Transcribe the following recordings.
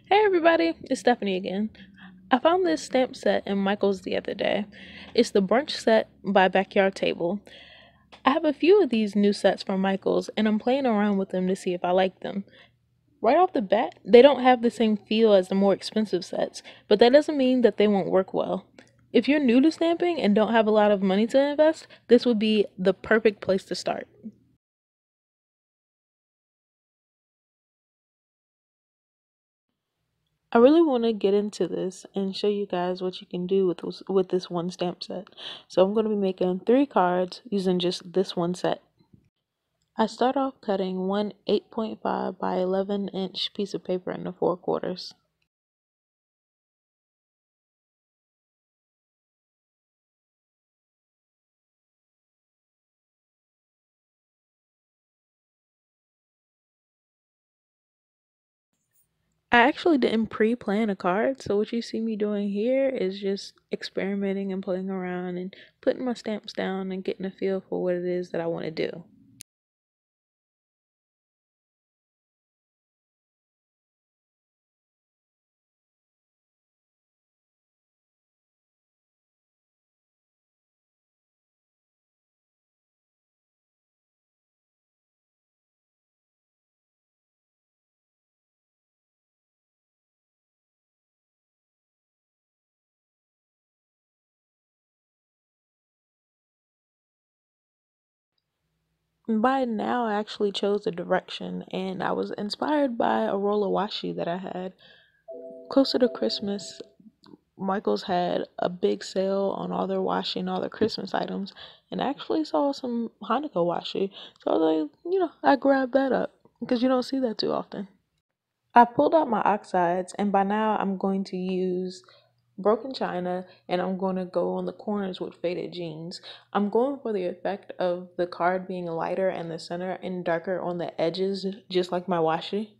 Hey everybody, it's Stephanie again. I found this stamp set in Michael's the other day. It's the Brunch set by Backyard Table. I have a few of these new sets from Michael's and I'm playing around with them to see if I like them. Right off the bat, they don't have the same feel as the more expensive sets, but that doesn't mean that they won't work well. If you're new to stamping and don't have a lot of money to invest, this would be the perfect place to start. I really want to get into this and show you guys what you can do with this one stamp set. So I'm going to be making 3 cards using just this one set. I start off cutting one 8.5 by 11 inch piece of paper into 4/4. I actually didn't pre-plan a card, so what you see me doing here is just experimenting and playing around and putting my stamps down and getting a feel for what it is that I want to do. By now, I actually chose a direction, and I was inspired by a roll of washi that I had. Closer to Christmas, Michael's had a big sale on all their washi and all their Christmas items, and I actually saw some Hanukkah washi. So I was like, I grabbed that up because you don't see that too often. I pulled out my oxides, and by now I'm going to use broken china and I'm going to go on the corners with faded jeans. I'm going for the effect of the card being lighter in the center and darker on the edges, just like my washi.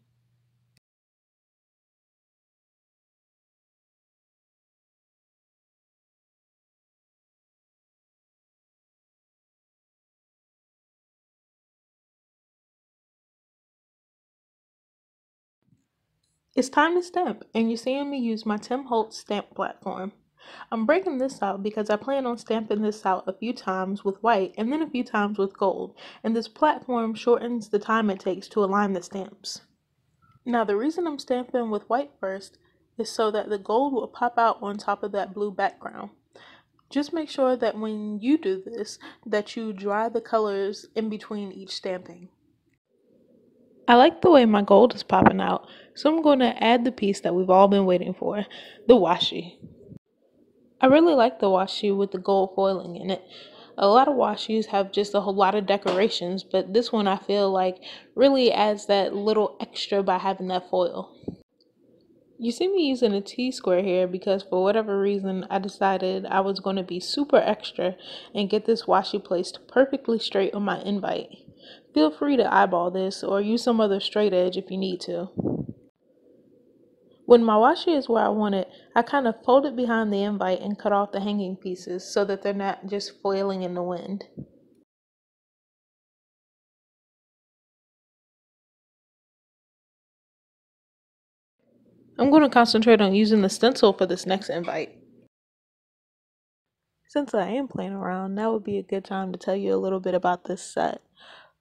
It's time to stamp, and you're seeing me use my Tim Holtz stamp platform. I'm breaking this out because I plan on stamping this out a few times with white and then a few times with gold, and this platform shortens the time it takes to align the stamps. Now the reason I'm stamping with white first is so that the gold will pop out on top of that blue background. Just make sure that when you do this, that you dry the colors in between each stamping. I like the way my gold is popping out, so I'm going to add the piece that we've all been waiting for, the washi. I really like the washi with the gold foiling in it. A lot of washis have just a whole lot of decorations, but this one I feel like really adds that little extra by having that foil. You see me using a T-square here because for whatever reason I decided I was going to be super extra and get this washi placed perfectly straight on my invite. Feel free to eyeball this or use some other straight edge if you need to. When my washi is where I want it, I kind of fold it behind the invite and cut off the hanging pieces so that they're not just flailing in the wind. I'm going to concentrate on using the stencil for this next invite. Since I am playing around, now would be a good time to tell you a little bit about this set.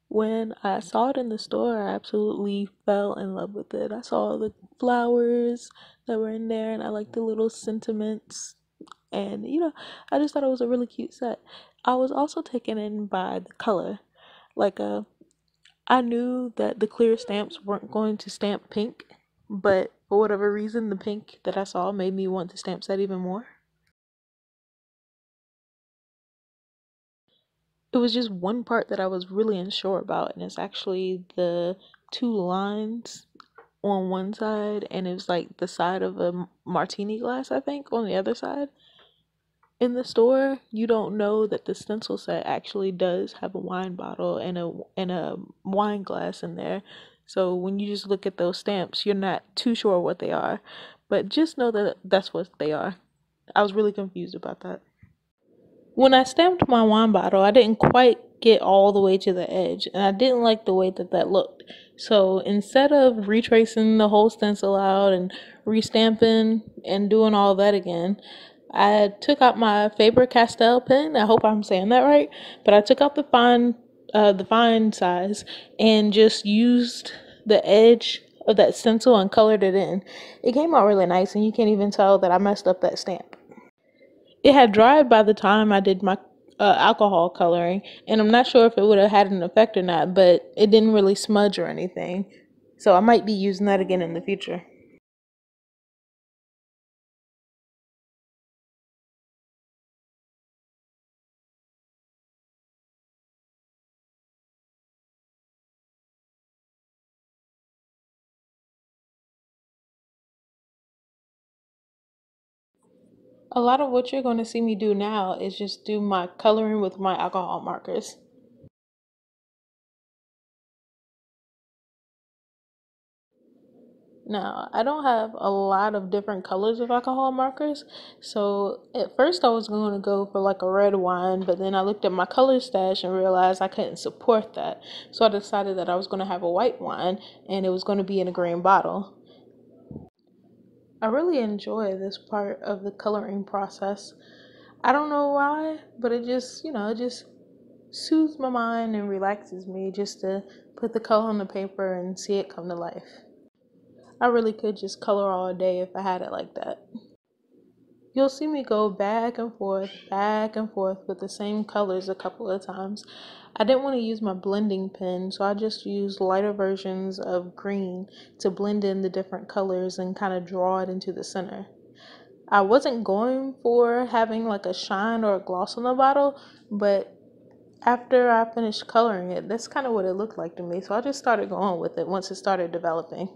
When I saw it in the store, I absolutely fell in love with it. I saw the flowers that were in there and I liked the little sentiments. And, I just thought it was a really cute set. I was also taken in by the color. Like, I knew that the clear stamps weren't going to stamp pink, but for whatever reason, the pink that I saw made me want to stamp set even more. It was just one part that I was really unsure about, and it's actually the 2 lines on one side, and it was like the side of a martini glass, I think, on the other side. In the store, you don't know that the stencil set actually does have a wine bottle and a wine glass in there. So when you just look at those stamps, you're not too sure what they are. But just know that that's what they are. I was really confused about that. When I stamped my wine bottle, I didn't quite get all the way to the edge, and I didn't like the way that that looked. So instead of retracing the whole stencil out and restamping and doing all that again, I took out my Faber-Castell pen. I hope I'm saying that right, but I took out the fine size, and just used the edge of that stencil and colored it in. It came out really nice, and you can't even tell that I messed up that stamp. It had dried by the time I did my alcohol coloring, and I'm not sure if it would have had an effect or not, but it didn't really smudge or anything. So I might be using that again in the future. A lot of what you're going to see me do now is just do my coloring with my alcohol markers. Now, I don't have a lot of different colors of alcohol markers, so at first I was going to go for like a red wine, but then I looked at my color stash and realized I couldn't support that. So I decided that I was going to have a white wine, and it was going to be in a green bottle. I really enjoy this part of the coloring process. I don't know why, but it just soothes my mind and relaxes me just to put the color on the paper and see it come to life. I really could just color all day if I had it like that. You'll see me go back and forth with the same colors a couple of times. I didn't want to use my blending pen, so I just used lighter versions of green to blend in the different colors and kind of draw it into the center. I wasn't going for having like a shine or a gloss on the bottle, but after I finished coloring it, that's kind of what it looked like to me. So I just started going with it once it started developing.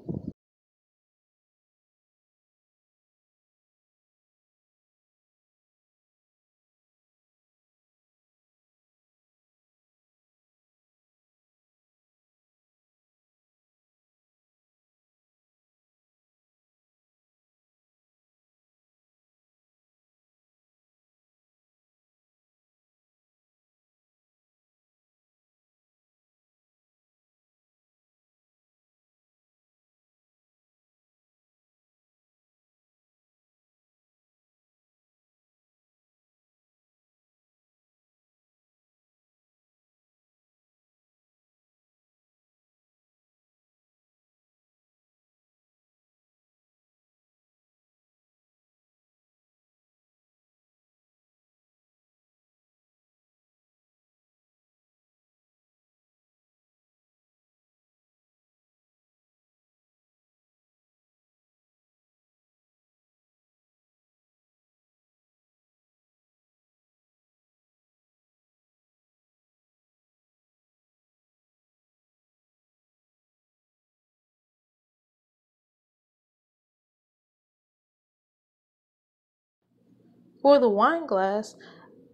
For the wine glass,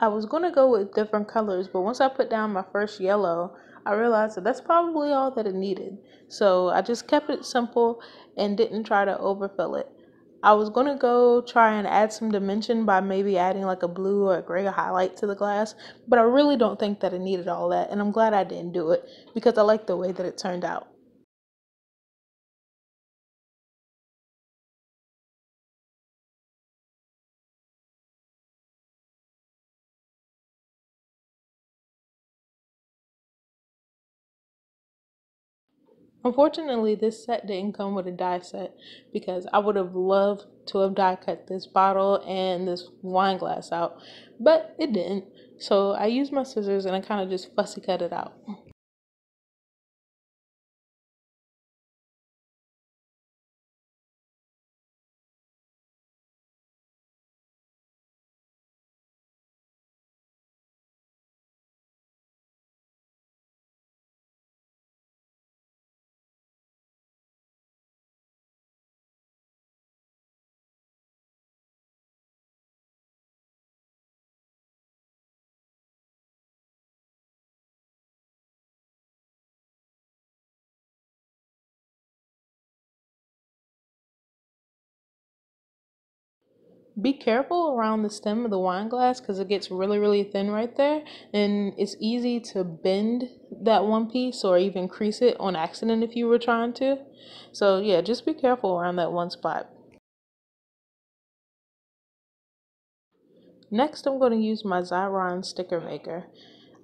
I was going to go with different colors, but once I put down my first yellow, I realized that that's probably all that it needed. So I just kept it simple and didn't try to overfill it. I was going to go try and add some dimension by maybe adding like a blue or a gray highlight to the glass, but I really don't think that it needed all that, and I'm glad I didn't do it because I like the way that it turned out. Unfortunately, this set didn't come with a die set because I would have loved to have die cut this bottle and this wine glass out, but it didn't. So I used my scissors and I kind of just fussy cut it out. Be careful around the stem of the wine glass because it gets really, really thin right there, and it's easy to bend that one piece or even crease it on accident if you were trying to. So yeah, just be careful around that one spot. Next, I'm going to use my Xyron sticker maker.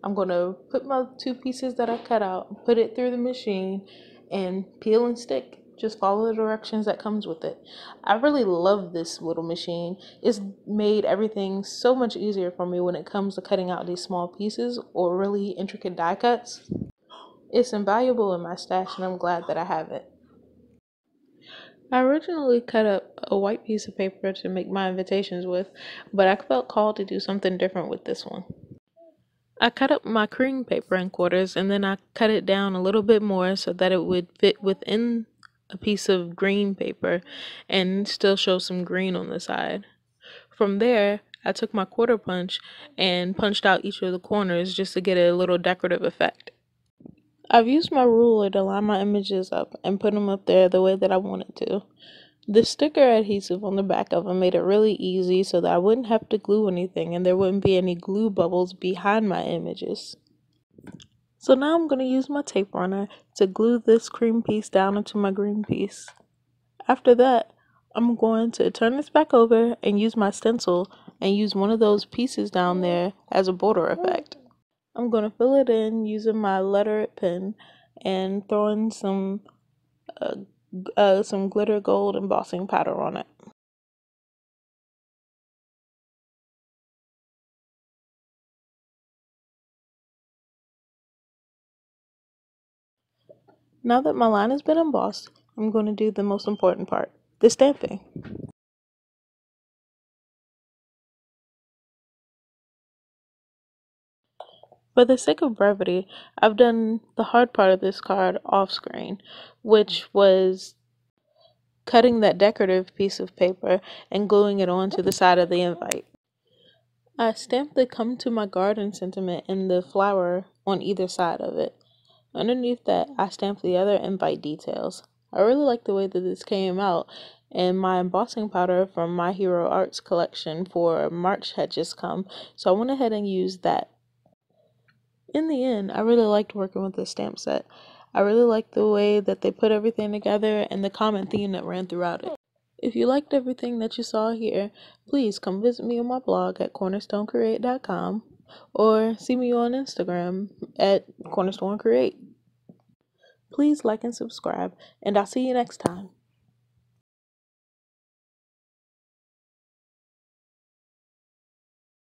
I'm going to put my two pieces that I cut out, put it through the machine, and peel and stick. Just follow the directions that comes with it. I really love this little machine. It's made everything so much easier for me when it comes to cutting out these small pieces or really intricate die cuts. It's invaluable in my stash and I'm glad that I have it. I originally cut up a white piece of paper to make my invitations with, but I felt called to do something different with this one. I cut up my cream paper in quarters and then I cut it down a little bit more so that it would fit within a piece of green paper and still show some green on the side. From there, I took my quarter punch and punched out each of the corners just to get a little decorative effect. I've used my ruler to line my images up and put them up there the way that I wanted to. The sticker adhesive on the back of them made it really easy so that I wouldn't have to glue anything and there wouldn't be any glue bubbles behind my images. So now I'm going to use my tape runner to glue this cream piece down into my green piece. After that, I'm going to turn this back over and use my stencil and use one of those pieces down there as a border effect. I'm going to fill it in using my lettered pen and throwing some glitter gold embossing powder on it. Now that my line has been embossed, I'm going to do the most important part, the stamping. For the sake of brevity, I've done the hard part of this card off screen, which was cutting that decorative piece of paper and gluing it onto the side of the invite. I stamped the "Come to my garden" sentiment in the flower on either side of it. Underneath that, I stamped the other invite details. I really like the way that this came out, and my embossing powder from My Hero Arts collection for March had just come, so I went ahead and used that. In the end, I really liked working with this stamp set. I really liked the way that they put everything together and the common theme that ran throughout it. If you liked everything that you saw here, please come visit me on my blog at cornerstonecreate.com or see me on Instagram at cornerstonecreate. Please like and subscribe, and I'll see you next time.